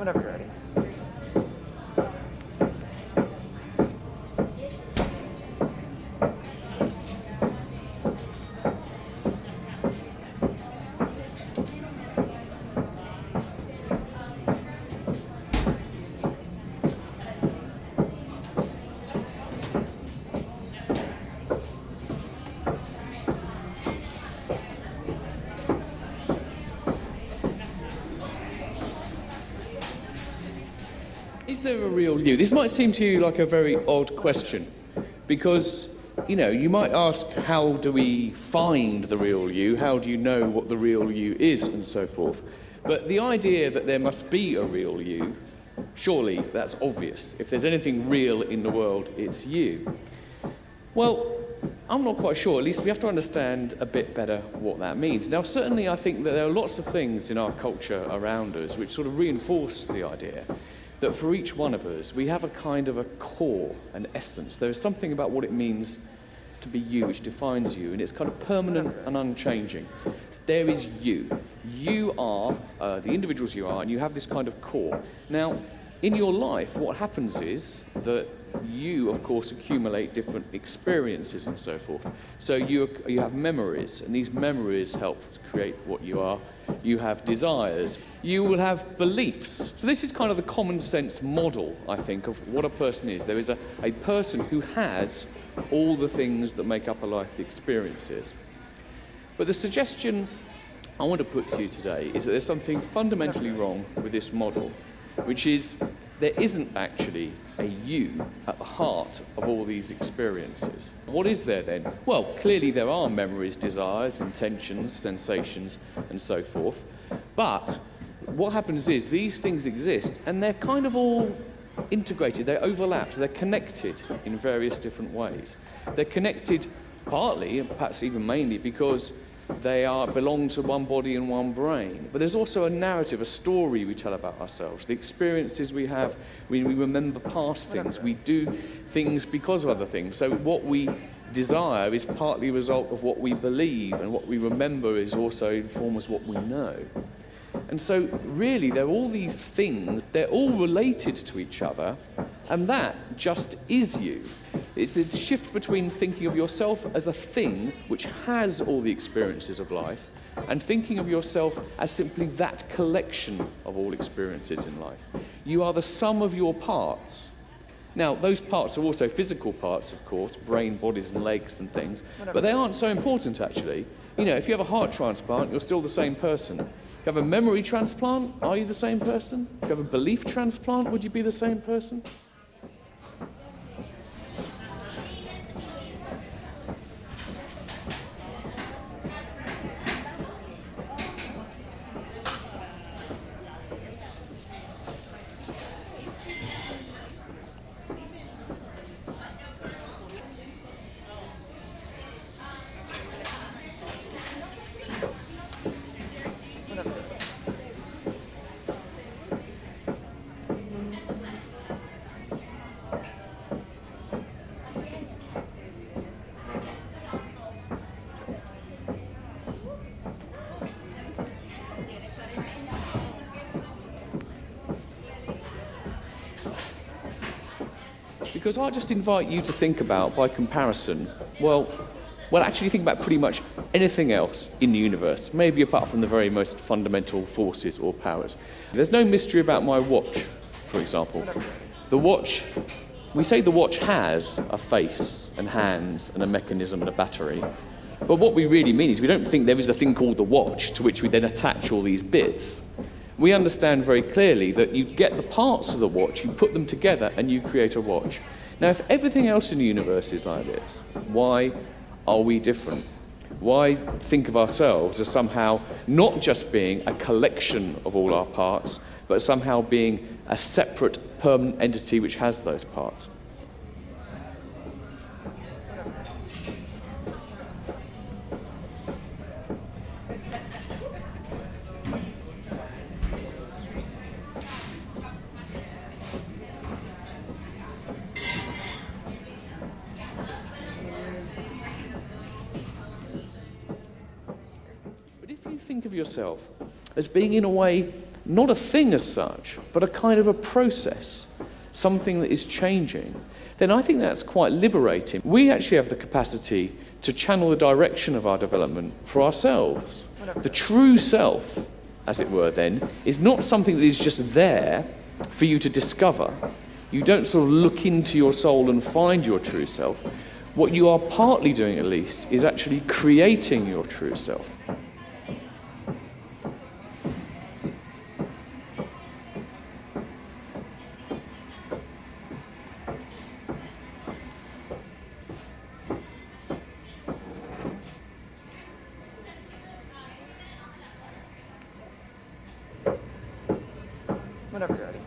Whenever you're ready. Is there a real you? This might seem to you like a very odd question because, you might ask, how do we find the real you? How do you know what the real you is and so forth? But the idea that there must be a real you, surely that's obvious. If there's anything real in the world, it's you. Well, I'm not quite sure. At least we have to understand a bit better what that means. Now, certainly I think that there are lots of things in our culture around us which sort of reinforce the idea that for each one of us, we have a kind of a core, an essence. There is something about what it means to be you, which defines you, and it's kind of permanent and unchanging. There is you. You are the individuals you are, and you have this kind of core. Now, in your life, what happens is that you, of course, accumulate different experiences and so forth. So you have memories, and these memories help to create what you are. You have desires. You will have beliefs. So this is kind of the common sense model, I think, of what a person is. There is a person who has all the things that make up a life experiences. But the suggestion I want to put to you today is that there's something fundamentally wrong with this model, which is there isn't actually a you at the heart of all these experiences. What is there then? Well, clearly there are memories, desires, intentions, sensations, and so forth. But what happens is these things exist, and they're kind of all integrated, they're overlapped, they're connected in various different ways. They're connected partly, and perhaps even mainly, because they belong to one body and one brain. But there's also a narrative, a story we tell about ourselves. The experiences we have, we remember past things. We do things because of other things. So what we desire is partly a result of what we believe, and what we remember is also informs what we know. And so really there are all these things, they're all related to each other, and that just is you. It's the shift between thinking of yourself as a thing which has all the experiences of life, and thinking of yourself as simply that collection of all experiences in life. You are the sum of your parts. Now, those parts are also physical parts, of course, brain, bodies and legs and things, but they aren't so important actually. If you have a heart transplant, you're still the same person. If you have a memory transplant, are you the same person? If you have a belief transplant, would you be the same person? Because I just invite you to think about, by comparison, well, actually think about pretty much anything else in the universe, maybe apart from the very most fundamental forces or powers. There's no mystery about my watch, for example. The watch, we say the watch has a face and hands and a mechanism and a battery, but what we really mean is we don't think there is a thing called the watch to which we then attach all these bits. We understand very clearly that you get the parts of the watch, you put them together, and you create a watch. Now, if everything else in the universe is like this, why are we different? Why think of ourselves as somehow not just being a collection of all our parts, but somehow being a separate, permanent entity which has those parts? Think of yourself as being, in a way, not a thing as such, but a kind of a process, something that is changing, then I think that's quite liberating. We actually have the capacity to channel the direction of our development for ourselves. The true self, as it were then, is not something that is just there for you to discover. You don't sort of look into your soul and find your true self. What you are partly doing, at least, is actually creating your true self. Whenever you're ready.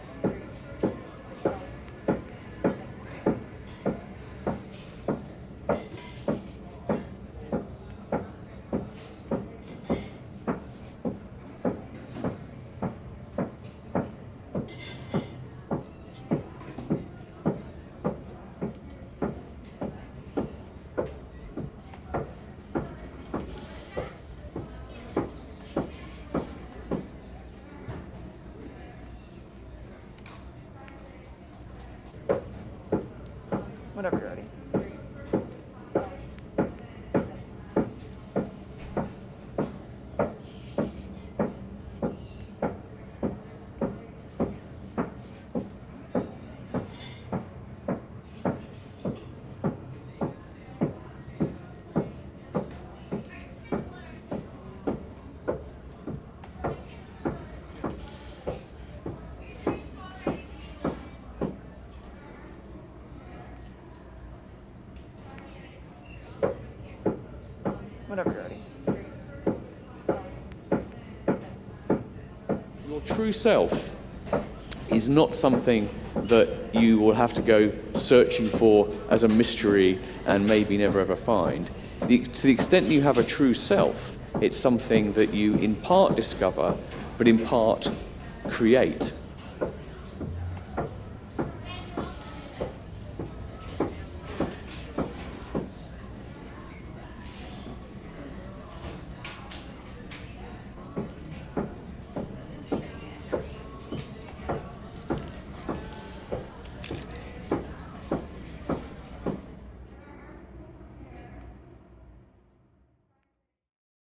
Whenever you're ready. Whenever you're ready. Your true self is not something that you will have to go searching for as a mystery and maybe never ever find. To the extent you have a true self, it's something that you in part discover, but in part create.